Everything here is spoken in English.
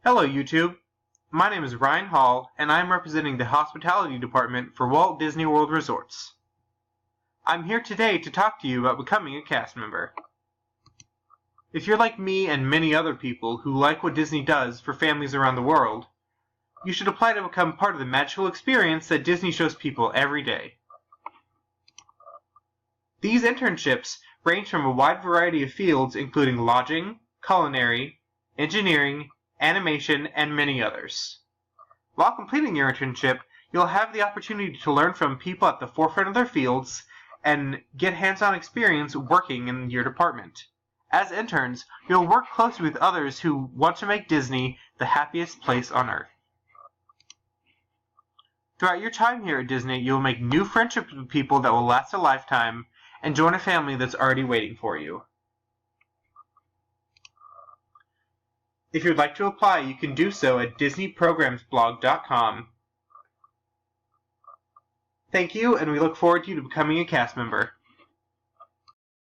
Hello YouTube, my name is Ryan Hall and I am representing the Hospitality Department for Walt Disney World Resorts. I'm here today to talk to you about becoming a cast member. If you're like me and many other people who like what Disney does for families around the world, you should apply to become part of the magical experience that Disney shows people every day. These internships range from a wide variety of fields including lodging, culinary, engineering, animation, and many others. While completing your internship, you'll have the opportunity to learn from people at the forefront of their fields and get hands-on experience working in your department. As interns, you'll work closely with others who want to make Disney the happiest place on earth. Throughout your time here at Disney, you'll make new friendships with people that will last a lifetime and join a family that's already waiting for you. If you'd like to apply, you can do so at disneyprogramsblog.com. Thank you, and we look forward to you becoming a cast member.